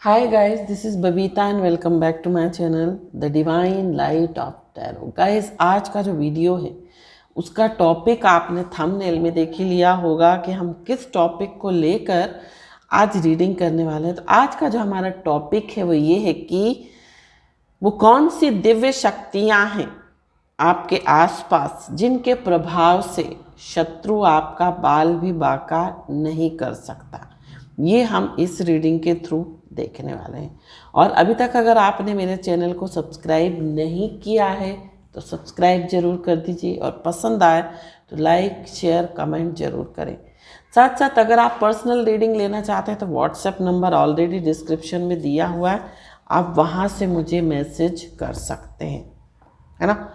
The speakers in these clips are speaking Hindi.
Hi guys, this is Babita and welcome back to my channel The Divine Light of Tarot. Guys, आज का जो वीडियो है उसका टॉपिक आपने थंबनेल में देख ही लिया होगा कि हम किस टॉपिक को लेकर आज रीडिंग करने वाले हैं। तो आज का जो हमारा टॉपिक है वो ये है कि वो कौन सी दिव्य शक्तियाँ हैं आपके आसपास जिनके प्रभाव से शत्रु आपका बाल भी बाका नहीं कर सकता। ये हम इस रीडिंग के थ्रू देखने वाले हैं। और अभी तक अगर आपने मेरे चैनल को सब्सक्राइब नहीं किया है तो सब्सक्राइब जरूर कर दीजिए और पसंद आए तो लाइक शेयर कमेंट जरूर करें। साथ साथ अगर आप पर्सनल रीडिंग लेना चाहते हैं तो व्हाट्सएप नंबर ऑलरेडी डिस्क्रिप्शन में दिया हुआ है, आप वहाँ से मुझे मैसेज कर सकते हैं, है ना।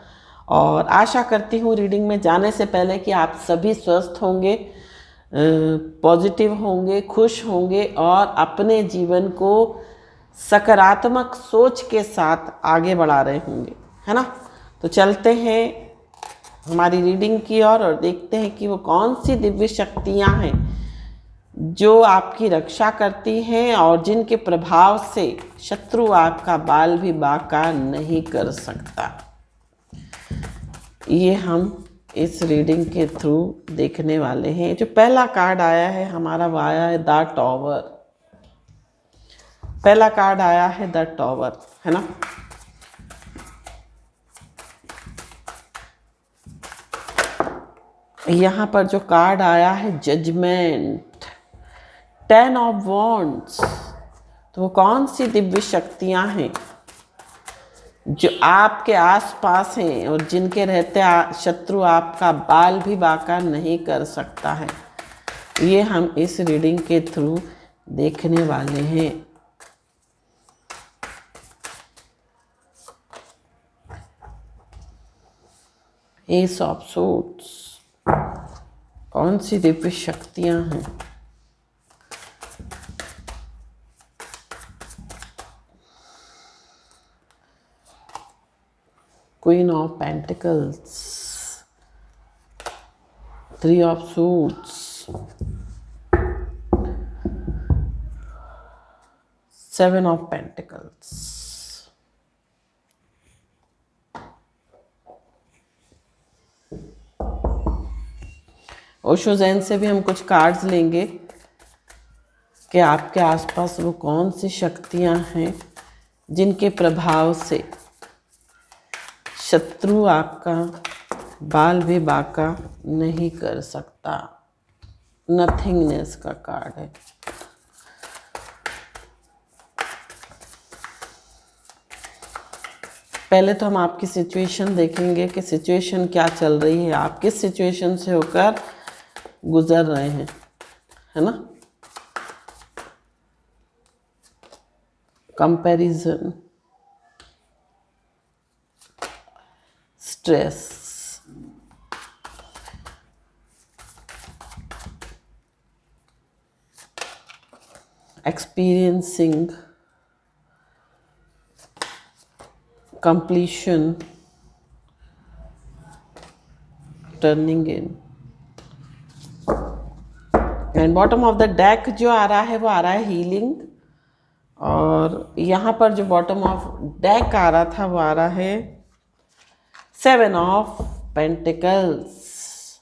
और आशा करती हूँ रीडिंग में जाने से पहले कि आप सभी स्वस्थ होंगे, पॉजिटिव होंगे, खुश होंगे और अपने जीवन को सकारात्मक सोच के साथ आगे बढ़ा रहे होंगे, है ना। तो चलते हैं हमारी रीडिंग की ओर और देखते हैं कि वो कौन सी दिव्य शक्तियाँ हैं जो आपकी रक्षा करती हैं और जिनके प्रभाव से शत्रु आपका बाल भी बाका नहीं कर सकता। ये हम इस रीडिंग के थ्रू देखने वाले हैं। जो पहला कार्ड आया है हमारा वो आया है द टॉवर। पहला कार्ड आया है द टॉवर, है ना। यहाँ पर जो कार्ड आया है जजमेंट, 10 ऑफ वॉन्ड्स। तो वो कौन सी दिव्य शक्तियाँ हैं जो आपके आसपास हैं और जिनके रहते शत्रु आपका बाल भी बाका नहीं कर सकता है। ये हम इस रीडिंग के थ्रू देखने वाले हैं। एस ऑफ सोर्ड्स, कौन सी दिव्य शक्तियां हैं। Queen of Pentacles, 3 of Swords, 7 of Pentacles। Osho Zen से भी हम कुछ कार्ड्स लेंगे कि आपके आसपास वो कौन सी शक्तियां हैं जिनके प्रभाव से शत्रु आपका बाल भी बाका नहीं कर सकता। नथिंगनेस का कार्ड है। पहले तो हम आपकी सिचुएशन देखेंगे कि सिचुएशन क्या चल रही है, आप किस सिचुएशन से होकर गुजर रहे हैं, है ना। Comparison, stress, experiencing completion, turning in। And bottom of the deck जो आ रहा है वो आ रहा है हीलिंग। और यहाँ पर जो बॉटम ऑफ डेक आ रहा था वो आ रहा है 7 ऑफ पेंटिकल्स,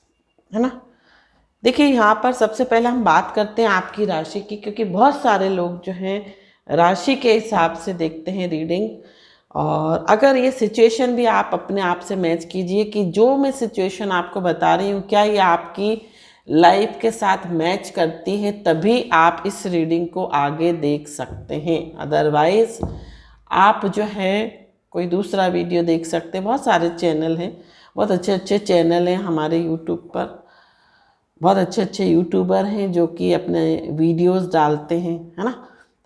है ना। देखिए यहाँ पर सबसे पहले हम बात करते हैं आपकी राशि की, क्योंकि बहुत सारे लोग जो हैं राशि के हिसाब से देखते हैं रीडिंग। और अगर ये सिचुएशन भी आप अपने आप से मैच कीजिए कि जो मैं सिचुएशन आपको बता रही हूँ क्या ये आपकी लाइफ के साथ मैच करती है, तभी आप इस रीडिंग को आगे देख सकते हैं। अदरवाइज आप जो है कोई दूसरा वीडियो देख सकते हैं। बहुत सारे चैनल हैं, बहुत अच्छे अच्छे चैनल हैं हमारे यूट्यूब पर, बहुत अच्छे अच्छे यूट्यूबर हैं जो कि अपने वीडियोस डालते हैं, है ना।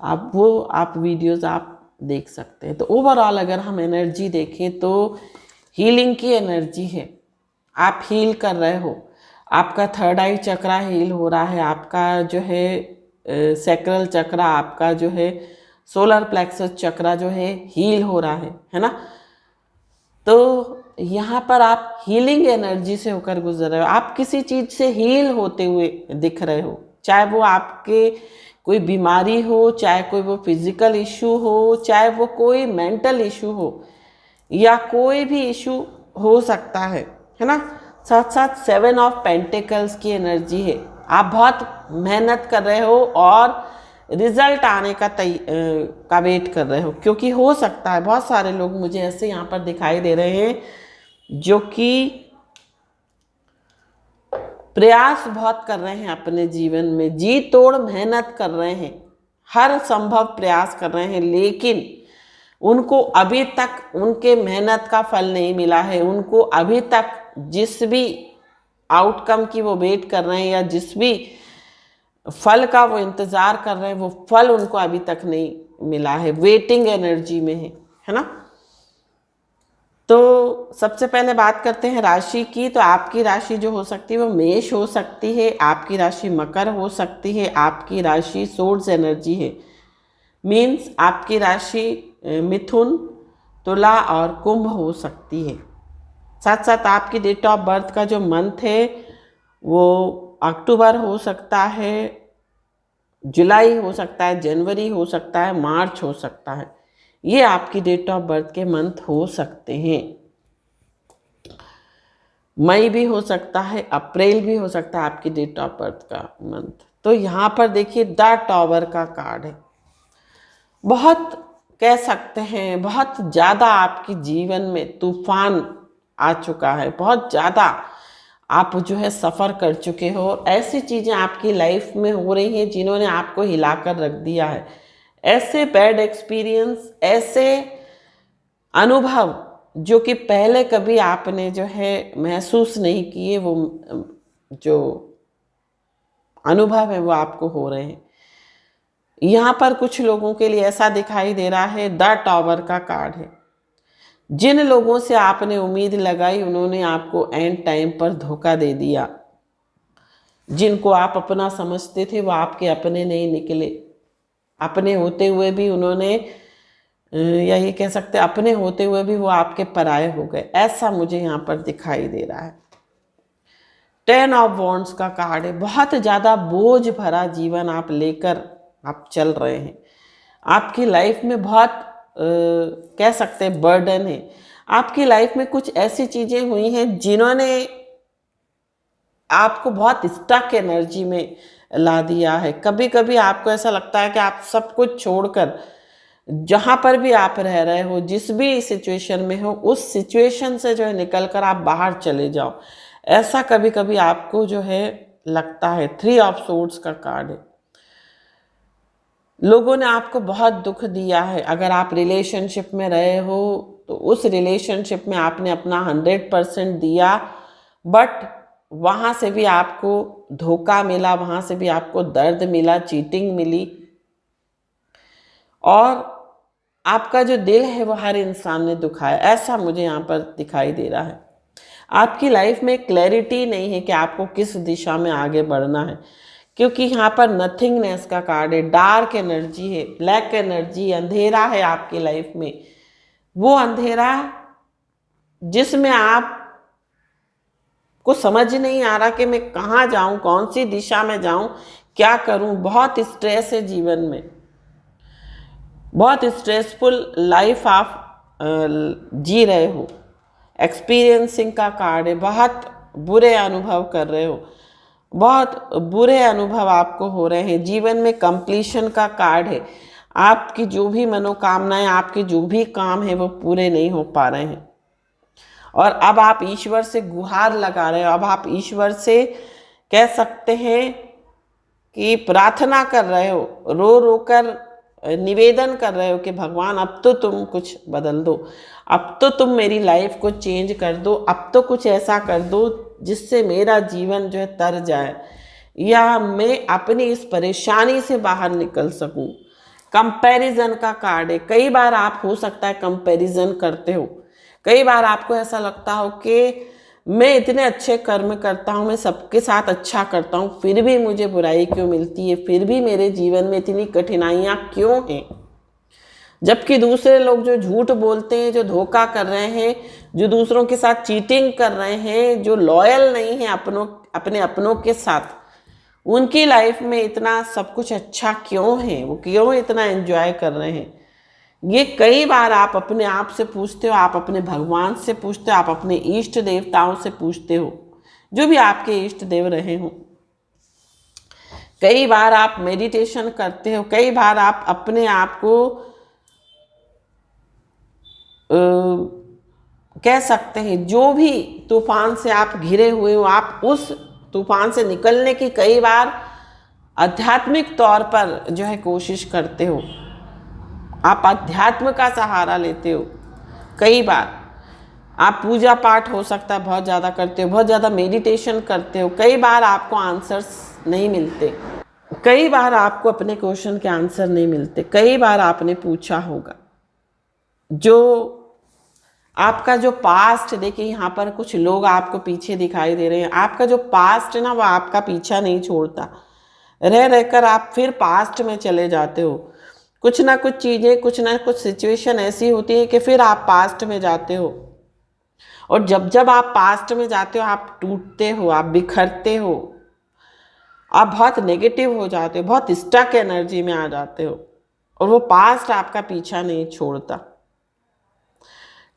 आप वीडियोस आप देख सकते हैं। तो ओवरऑल अगर हम एनर्जी देखें तो हीलिंग की एनर्जी है। आप हील कर रहे हो, आपका थर्ड आई चक्रा हील हो रहा है, आपका जो है सैक्रल चक्रा, आपका जो है सोलर प्लेक्सस चक्रा जो है हील हो रहा है ना। तो यहाँ पर आप हीलिंग एनर्जी से होकर गुजर रहे हो, आप किसी चीज़ से हील होते हुए दिख रहे हो, चाहे वो आपके कोई बीमारी हो, चाहे कोई वो फिजिकल इशू हो, चाहे वो कोई मेंटल इशू हो, या कोई भी इशू हो सकता है ना। साथ साथ 7 ऑफ पेंटिकल्स की एनर्जी है। आप बहुत मेहनत कर रहे हो और रिजल्ट आने का वेट कर रहे हो, क्योंकि हो सकता है बहुत सारे लोग मुझे ऐसे यहाँ पर दिखाई दे रहे हैं जो कि प्रयास बहुत कर रहे हैं अपने जीवन में, जी तोड़ मेहनत कर रहे हैं, हर संभव प्रयास कर रहे हैं, लेकिन उनको अभी तक उनके मेहनत का फल नहीं मिला है। उनको अभी तक जिस भी आउटकम की वो वेट कर रहे हैं या जिस भी फल का वो इंतज़ार कर रहे हैं, वो फल उनको अभी तक नहीं मिला है, वेटिंग एनर्जी में है ना। तो सबसे पहले बात करते हैं राशि की। तो आपकी राशि जो हो सकती है वो मेष हो सकती है, आपकी राशि मकर हो सकती है, आपकी राशि सोर्स एनर्जी है, मीन्स आपकी राशि मिथुन, तुला और कुंभ हो सकती है। साथ साथ आपकी डेट ऑफ बर्थ का जो मंथ है वो अक्टूबर हो सकता है, जुलाई हो सकता है, जनवरी हो सकता है, मार्च हो सकता है। ये आपकी डेट ऑफ बर्थ के मंथ हो सकते हैं। मई भी हो सकता है, अप्रैल भी हो सकता है आपकी डेट ऑफ बर्थ का मंथ। तो यहाँ पर देखिए द टॉवर का कार्ड है। बहुत कह सकते हैं बहुत ज़्यादा आपके जीवन में तूफान आ चुका है, बहुत ज़्यादा आप जो है सफ़र कर चुके हो और ऐसी चीज़ें आपकी लाइफ में हो रही हैं जिन्होंने आपको हिलाकर रख दिया है। ऐसे बैड एक्सपीरियंस, ऐसे अनुभव जो कि पहले कभी आपने जो है महसूस नहीं किए, वो जो अनुभव है वो आपको हो रहे हैं। यहाँ पर कुछ लोगों के लिए ऐसा दिखाई दे रहा है, द टावर का कार्ड है। जिन लोगों से आपने उम्मीद लगाई उन्होंने आपको एंड टाइम पर धोखा दे दिया। जिनको आप अपना समझते थे वो आपके अपने नहीं निकले। अपने होते हुए भी उन्होंने, या ये कह सकते अपने होते हुए भी वो आपके पराये हो गए, ऐसा मुझे यहाँ पर दिखाई दे रहा है। 10 ऑफ वॉन्ड्स का कार्ड है। बहुत ज़्यादा बोझ भरा जीवन आप लेकर आप चल रहे हैं। आपकी लाइफ में बहुत कह सकते हैं बर्डन है। आपकी लाइफ में कुछ ऐसी चीज़ें हुई हैं जिन्होंने आपको बहुत स्टक एनर्जी में ला दिया है। कभी कभी आपको ऐसा लगता है कि आप सब कुछ छोड़कर जहाँ पर भी आप रह रहे हो, जिस भी सिचुएशन में हो, उस सिचुएशन से जो है निकल कर आप बाहर चले जाओ, ऐसा कभी कभी आपको जो है लगता है। 3 ऑफ सोर्ड्स का कार्ड है। लोगों ने आपको बहुत दुख दिया है। अगर आप रिलेशनशिप में रहे हो तो उस रिलेशनशिप में आपने अपना 100% दिया, बट वहाँ से भी आपको धोखा मिला, वहाँ से भी आपको दर्द मिला, चीटिंग मिली, और आपका जो दिल है वो हर इंसान ने दुखाया, ऐसा मुझे यहाँ पर दिखाई दे रहा है। आपकी लाइफ में क्लैरिटी नहीं है कि आपको किस दिशा में आगे बढ़ना है, क्योंकि यहाँ पर नथिंगनेस का कार्ड है, डार्क एनर्जी है, ब्लैक एनर्जी, अंधेरा है आपकी लाइफ में। वो अंधेरा जिसमें आप को समझ नहीं आ रहा कि मैं कहाँ जाऊँ, कौन सी दिशा में जाऊँ, क्या करूँ। बहुत स्ट्रेस है जीवन में, बहुत स्ट्रेसफुल लाइफ आप जी रहे हो। एक्सपीरियंसिंग का कार्ड है। बहुत बुरे अनुभव कर रहे हो, बहुत बुरे अनुभव आपको हो रहे हैं। जीवन में कंप्लीशन का कार्ड है। आपकी जो भी मनोकामनाएं, आपके जो भी काम है वो पूरे नहीं हो पा रहे हैं, और अब आप ईश्वर से गुहार लगा रहे हो। अब आप ईश्वर से कह सकते हैं कि प्रार्थना कर रहे हो, रो रो कर निवेदन कर रहे हो कि भगवान अब तो तुम कुछ बदल दो, अब तो तुम मेरी लाइफ को चेंज कर दो, अब तो कुछ ऐसा कर दो जिससे मेरा जीवन जो है तर जाए, या मैं अपनी इस परेशानी से बाहर निकल सकूं। कंपैरिजन का कार्ड है। कई बार आप हो सकता है कंपैरिजन करते हो, कई बार आपको ऐसा लगता हो कि मैं इतने अच्छे कर्म करता हूँ, मैं सबके साथ अच्छा करता हूँ, फिर भी मुझे बुराई क्यों मिलती है, फिर भी मेरे जीवन में इतनी कठिनाइयाँ क्यों हैं। जबकि दूसरे लोग जो झूठ बोलते हैं, जो धोखा कर रहे हैं, जो दूसरों के साथ चीटिंग कर रहे हैं, जो लॉयल नहीं हैं अपने अपनों के साथ, उनकी लाइफ में इतना सब कुछ अच्छा क्यों है, वो क्यों इतना एंजॉय कर रहे हैं। ये कई बार आप अपने आप से पूछते हो, आप अपने भगवान से पूछते हो, आप अपने इष्ट देवताओं से पूछते हो, जो भी आपके इष्ट देव रहे हो। कई बार आप मेडिटेशन करते हो, कई बार आप अपने आप को कह सकते हैं, जो भी तूफान से आप घिरे हुए हो, आप उस तूफान से निकलने की कई बार आध्यात्मिक तौर पर जो है कोशिश करते हो। आप अध्यात्म का सहारा लेते हो। कई बार आप पूजा पाठ हो सकता है बहुत ज़्यादा करते हो, बहुत ज़्यादा मेडिटेशन करते हो। कई बार आपको आंसर्स नहीं मिलते, कई बार आपको अपने क्वेश्चन के आंसर नहीं मिलते। कई बार आपने पूछा होगा, जो आपका जो पास्ट, देखिए यहाँ पर कुछ लोग आपको पीछे दिखाई दे रहे हैं। आपका जो पास्ट है ना, वो आपका पीछा नहीं छोड़ता। रह रहकर आप फिर पास्ट में चले जाते हो। कुछ ना कुछ चीज़ें, कुछ ना कुछ सिचुएशन ऐसी होती है कि फिर आप पास्ट में जाते हो। और जब जब आप पास्ट में जाते हो, आप टूटते हो, आप बिखरते हो, आप बहुत नेगेटिव हो जाते हो, बहुत स्टक एनर्जी में आ जाते हो, और वो पास्ट आपका पीछा नहीं छोड़ता।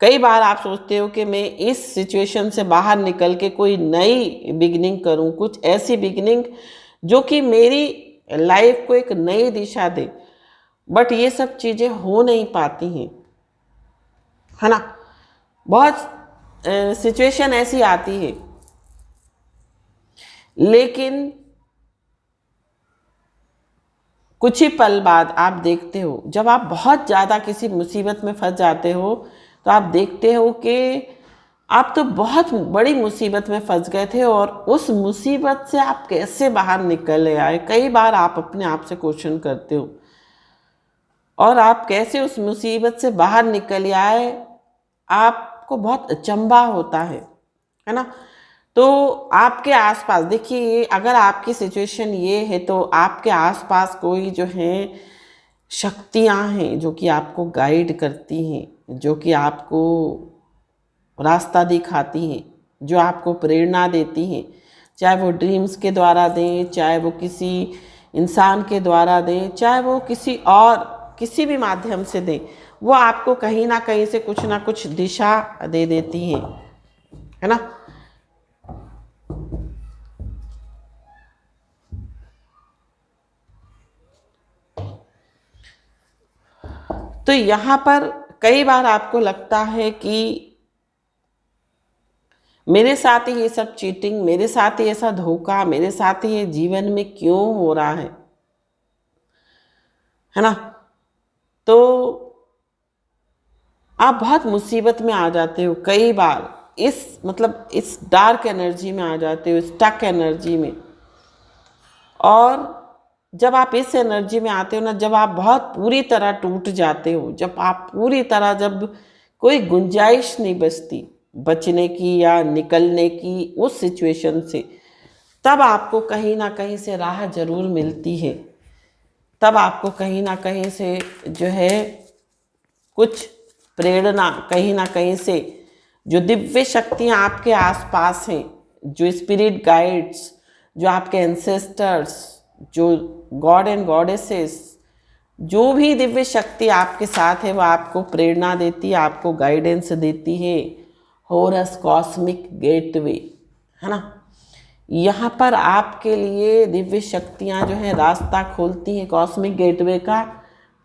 कई बार आप सोचते हो कि मैं इस सिचुएशन से बाहर निकल के कोई नई बिगिनिंग करूं, कुछ ऐसी बिगिनिंग जो कि मेरी लाइफ को एक नई दिशा दे। बट ये सब चीज़ें हो नहीं पाती हैं, है ना। बहुत सिचुएशन ऐसी आती है, लेकिन कुछ ही पल बाद आप देखते हो, जब आप बहुत ज़्यादा किसी मुसीबत में फंस जाते हो, तो आप देखते हो कि आप तो बहुत बड़ी मुसीबत में फंस गए थे, और उस मुसीबत से आप कैसे बाहर निकल आए। कई बार आप अपने आप से क्वेश्चन करते हो, और आप कैसे उस मुसीबत से बाहर निकल आए, आपको बहुत अचंभा होता है ना। तो आपके आसपास देखिए, अगर आपकी सिचुएशन ये है, तो आपके आसपास कोई जो है शक्तियाँ हैं जो कि आपको गाइड करती हैं, जो कि आपको रास्ता दिखाती हैं, जो आपको प्रेरणा देती हैं। चाहे वो ड्रीम्स के द्वारा दें, चाहे वो किसी इंसान के द्वारा दें, चाहे वो किसी और किसी भी माध्यम से दें, वो आपको कहीं ना कहीं से कुछ ना कुछ दिशा दे देती हैं, है ना। तो यहाँ पर कई बार आपको लगता है कि मेरे साथ ही ये सब चीटिंग, मेरे साथ ही ऐसा धोखा, मेरे साथ ही ये जीवन में क्यों हो रहा है ना। तो आप बहुत मुसीबत में आ जाते हो कई बार, इस डार्क एनर्जी में आ जाते हो, स्टक एनर्जी में। और जब आप इस एनर्जी में आते हो ना, जब आप बहुत पूरी तरह टूट जाते हो, जब आप पूरी तरह, जब कोई गुंजाइश नहीं बचती बचने की या निकलने की उस सिचुएशन से, तब आपको कहीं ना कहीं से राह जरूर मिलती है। तब आपको कहीं ना कहीं से जो है कुछ प्रेरणा, कहीं ना कहीं से जो दिव्य शक्तियाँ आपके आसपास हैं, जो स्पिरिट गाइड्स, जो आपके एंसेस्टर्स, जो गॉड एंड गॉडेसेस, जो भी दिव्य शक्ति आपके साथ है, वो आपको प्रेरणा देती है, आपको गाइडेंस देती है। होरस कॉस्मिक गेटवे, है ना। यहाँ पर आपके लिए दिव्य शक्तियाँ जो है रास्ता खोलती हैं। कॉस्मिक गेटवे का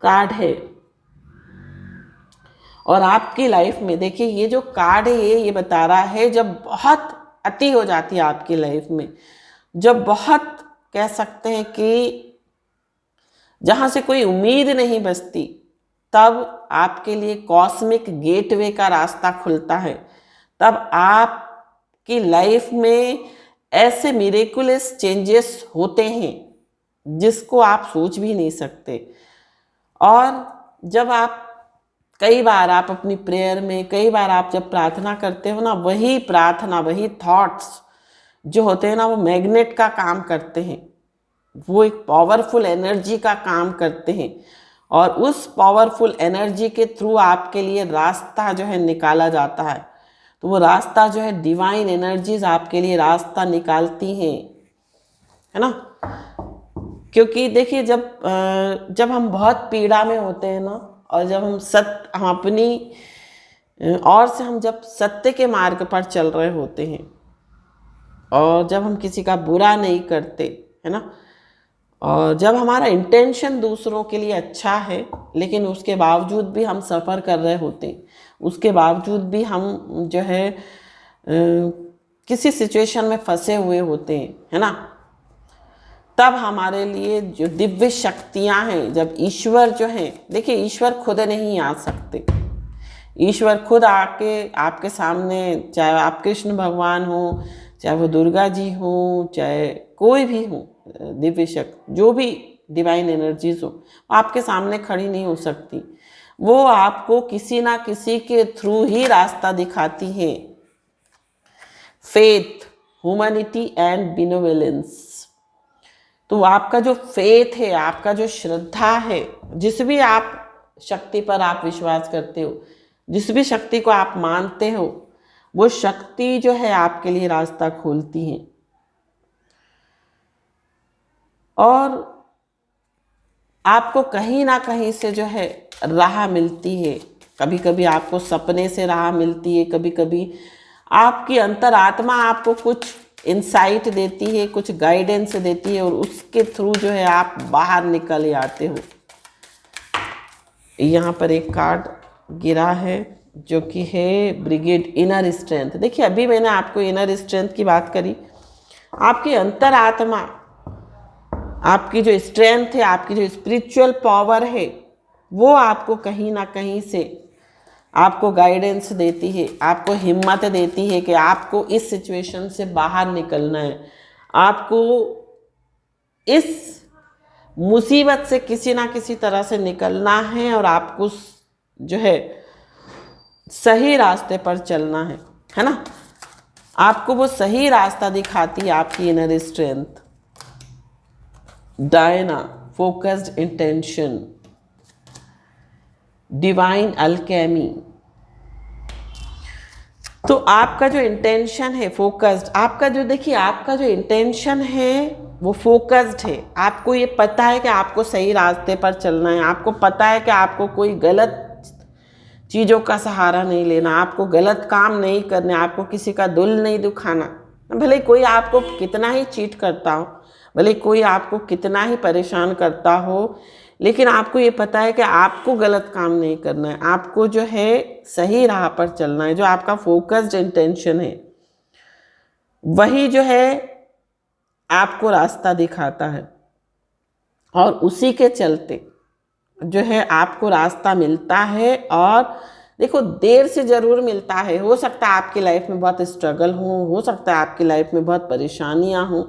कार्ड है, और आपकी लाइफ में देखिए ये जो कार्ड है, ये बता रहा है, जब बहुत अति हो जाती है आपकी लाइफ में, जब बहुत कह सकते हैं कि जहाँ से कोई उम्मीद नहीं बचती, तब आपके लिए कॉस्मिक गेटवे का रास्ता खुलता है। तब आपकी लाइफ में ऐसे मिरेकुलस चेंजेस होते हैं जिसको आप सोच भी नहीं सकते। और जब आप कई बार आप अपनी प्रेयर में, कई बार आप जब प्रार्थना करते हो ना, वही प्रार्थना, वही थॉट्स जो होते हैं ना, वो मैग्नेट का काम करते हैं, वो एक पावरफुल एनर्जी का काम करते हैं, और उस पावरफुल एनर्जी के थ्रू आपके लिए रास्ता जो है निकाला जाता है। तो वो रास्ता जो है, डिवाइन एनर्जीज आपके लिए रास्ता निकालती हैं, है ना। क्योंकि देखिए जब हम बहुत पीड़ा में होते हैं ना, और जब हम अपनी और से हम जब सत्य के मार्ग पर चल रहे होते हैं, और जब हम किसी का बुरा नहीं करते, है ना, और जब हमारा इंटेंशन दूसरों के लिए अच्छा है, लेकिन उसके बावजूद भी हम सफ़र कर रहे होते हैं, उसके बावजूद भी हम जो है किसी सिचुएशन में फंसे हुए होते हैं, है ना, तब हमारे लिए जो दिव्य शक्तियां हैं, जब ईश्वर जो हैं, देखिए ईश्वर खुद नहीं आ सकते, ईश्वर खुद आके आपके सामने, चाहे आप कृष्ण भगवान हो, चाहे वो दुर्गा जी हो, चाहे कोई भी हो, दिव्य शक्ति जो भी डिवाइन एनर्जीज हो, आपके सामने खड़ी नहीं हो सकती। वो आपको किसी ना किसी के थ्रू ही रास्ता दिखाती है। Faith, humanity and benevolence. तो आपका जो फेथ है, आपका जो श्रद्धा है, जिस भी आप शक्ति पर आप विश्वास करते हो, जिस भी शक्ति को आप मानते हो, वो शक्ति जो है आपके लिए रास्ता खोलती है। और आपको कहीं ना कहीं से जो है राह मिलती है। कभी कभी आपको सपने से राह मिलती है, कभी कभी आपकी अंतरात्मा आपको कुछ इंसाइट देती है, कुछ गाइडेंस देती है, और उसके थ्रू जो है आप बाहर निकल आते हो। यहाँ पर एक कार्ड गिरा है जो कि है ब्रिगेड इनर स्ट्रेंथ। देखिए अभी मैंने आपको इनर स्ट्रेंथ की बात करी। आपकी अंतरात्मा, आपकी जो स्ट्रेंथ है, आपकी जो स्पिरिचुअल पावर है, वो आपको कहीं ना कहीं से आपको गाइडेंस देती है, आपको हिम्मत देती है कि आपको इस सिचुएशन से बाहर निकलना है, आपको इस मुसीबत से किसी ना किसी तरह से निकलना है, और आपको जो है सही रास्ते पर चलना है ना। आपको वो सही रास्ता दिखाती है आपकी inner strength. Diana, focused intention, divine Alchemy. तो आपका जो इंटेंशन है फोकस्ड, आपका जो देखिए आपका जो इंटेंशन है वो फोकस्ड है। आपको ये पता है कि आपको सही रास्ते पर चलना है, आपको पता है कि आपको कोई गलत चीज़ों का सहारा नहीं लेना, आपको गलत काम नहीं करना, आपको किसी का दिल नहीं दुखाना। भले कोई आपको कितना ही चीट करता हो, भले कोई आपको कितना ही परेशान करता हो, लेकिन आपको ये पता है कि आपको गलत काम नहीं करना है, आपको जो है सही राह पर चलना है। जो आपका फोकस्ड इंटेंशन है वही जो है आपको रास्ता दिखाता है, और उसी के चलते जो है आपको रास्ता मिलता है। और देखो देर से ज़रूर मिलता है, हो सकता है आपकी लाइफ में बहुत स्ट्रगल हो सकता है आपकी लाइफ में बहुत परेशानियां हों,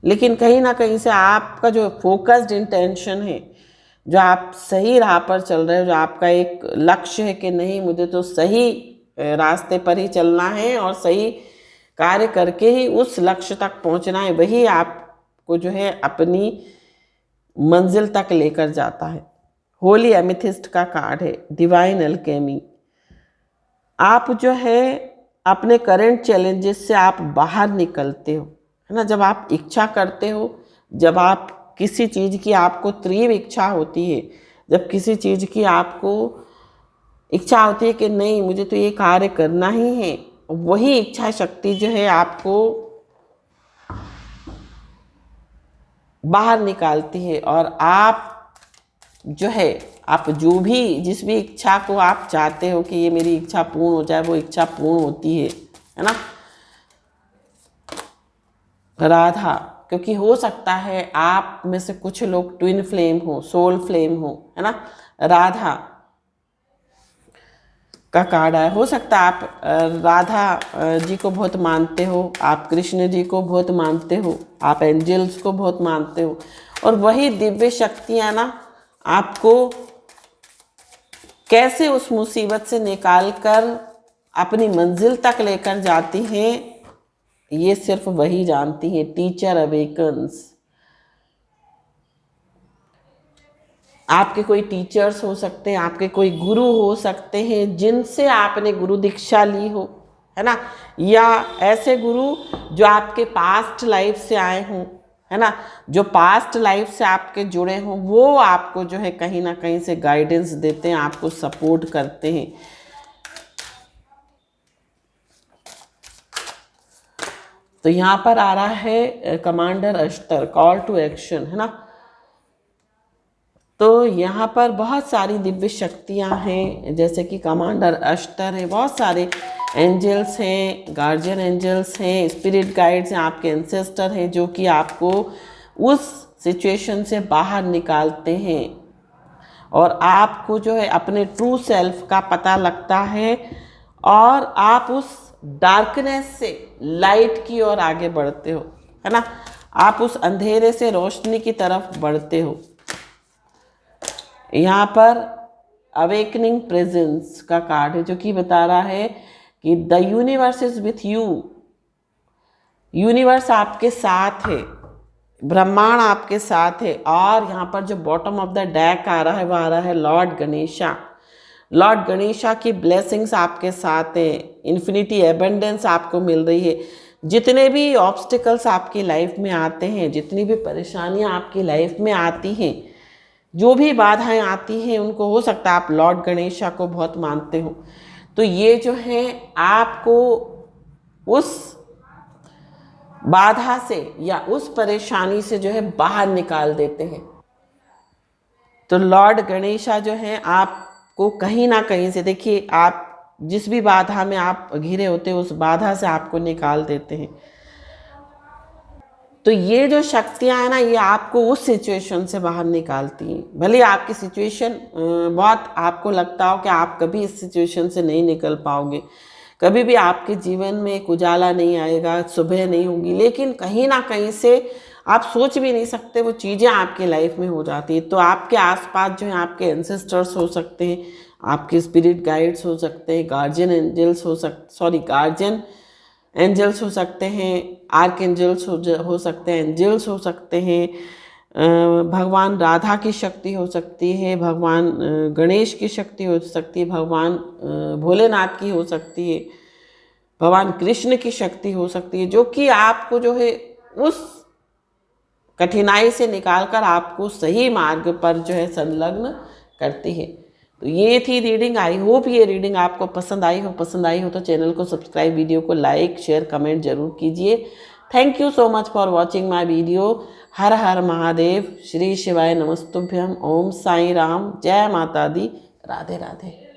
लेकिन कहीं ना कहीं से आपका जो फोकस्ड इंटेंशन है, जो आप सही राह पर चल रहे हो, जो आपका एक लक्ष्य है कि नहीं मुझे तो सही रास्ते पर ही चलना है और सही कार्य करके ही उस लक्ष्य तक पहुंचना है, वही आपको जो है अपनी मंजिल तक लेकर जाता है। होली एमेथिस्ट का कार्ड है, डिवाइन अल्केमी। आप जो है अपने करंट चैलेंजेस से आप बाहर निकलते हो, है ना। जब आप इच्छा करते हो, जब आप किसी चीज़ की आपको तीव्र इच्छा होती है, जब किसी चीज़ की आपको इच्छा होती है कि नहीं मुझे तो ये कार्य करना ही है, वही इच्छा शक्ति जो है आपको बाहर निकालती है, और आप जो है आप जो भी जिस भी इच्छा को आप चाहते हो कि ये मेरी इच्छा पूर्ण हो जाए, वो इच्छा पूर्ण होती है ना। राधा, क्योंकि हो सकता है आप में से कुछ लोग ट्विन फ्लेम हो, सोल फ्लेम हो, है ना। राधा का कार्ड आया, हो सकता है आप राधा जी को बहुत मानते हो, आप कृष्ण जी को बहुत मानते हो, आप एंजल्स को बहुत मानते हो, और वही दिव्य शक्तियाँ ना आपको कैसे उस मुसीबत से निकाल कर अपनी मंजिल तक लेकर जाती हैं, ये सिर्फ वही जानती है। Teacher awakens. आपके कोई टीचर्स हो सकते हैं, आपके कोई गुरु हो सकते हैं जिनसे आपने गुरु दीक्षा ली हो, है ना, या ऐसे गुरु जो आपके पास्ट लाइफ से आए हों, है ना, जो पास्ट लाइफ से आपके जुड़े हों वो आपको जो है कहीं ना कहीं से गाइडेंस देते हैं, आपको सपोर्ट करते हैं। तो यहाँ पर आ रहा है commander Ashtar, call to action, है ना। तो यहाँ पर बहुत सारी दिव्य शक्तियाँ हैं, जैसे कि कमांडर अश्तर है, बहुत सारे एंजल्स हैं, गार्जियन एंजल्स हैं, स्पिरिट गाइड्स हैं, आपके एंसेस्टर हैं, जो कि आपको उस सिचुएशन से बाहर निकालते हैं और आपको जो है अपने ट्रू सेल्फ का पता लगता है और आप उस डार्कनेस से लाइट की ओर आगे बढ़ते हो, है ना। आप उस अंधेरे से रोशनी की तरफ बढ़ते हो। यहाँ पर अवेकनिंग प्रेजेंस का कार्ड है, जो कि बता रहा है कि the universe is with you. Universe आपके साथ है, ब्रह्मांड आपके साथ है। और यहाँ पर जो बॉटम ऑफ द डेक आ रहा है वो आ रहा है लॉर्ड गणेशा। लॉर्ड गणेशा की ब्लेसिंग्स आपके साथ है, इन्फिनिटी एबंडेंस आपको मिल रही है। जितने भी ऑब्स्टिकल्स आपकी लाइफ में आते हैं, जितनी भी परेशानियाँ आपकी लाइफ में आती हैं, जो भी बाधाएं आती हैं, उनको हो सकता है आप लॉर्ड गणेशा को बहुत मानते हो, तो ये जो है आपको उस बाधा से या उस परेशानी से जो है बाहर निकाल देते हैं। तो लॉर्ड गणेशा जो है आपको कहीं ना कहीं से, देखिए आप जिस भी बाधा में आप घिरे होते हो उस बाधा से आपको निकाल देते हैं। तो ये जो शक्तियाँ हैं ना, ये आपको उस सिचुएशन से बाहर निकालती हैं। भले आपकी सिचुएशन बहुत आपको लगता हो कि आप कभी इस सिचुएशन से नहीं निकल पाओगे, कभी भी आपके जीवन में एक उजाला नहीं आएगा, सुबह नहीं होगी, लेकिन कहीं ना कहीं से आप सोच भी नहीं सकते वो चीज़ें आपकी लाइफ में हो जाती हैं। तो आपके आसपास जो है आपके एंसेस्टर्स हो सकते हैं, आपके स्पिरिट गाइड्स हो सकते हैं, गार्जियन एंजल्स गार्जियन एंजल्स हो सकते हैं, आर्क एंजल्स हो सकते हैं, एंजल्स हो सकते हैं, भगवान राधा की शक्ति हो सकती है, भगवान गणेश की शक्ति हो सकती है, भगवान भोलेनाथ की हो सकती है, भगवान कृष्ण की शक्ति हो सकती है, जो कि आपको जो है उस कठिनाई से निकालकर आपको सही मार्ग पर जो है संलग्न करती है। तो ये थी रीडिंग। आई होप ये रीडिंग आपको पसंद आई हो तो चैनल को सब्सक्राइब, वीडियो को लाइक शेयर कमेंट जरूर कीजिए। Thank you so much for watching my video. हर हर महादेव, श्री शिवाय नमस्तुभ्यम, ओम साई राम, जय माता दी, राधे राधे।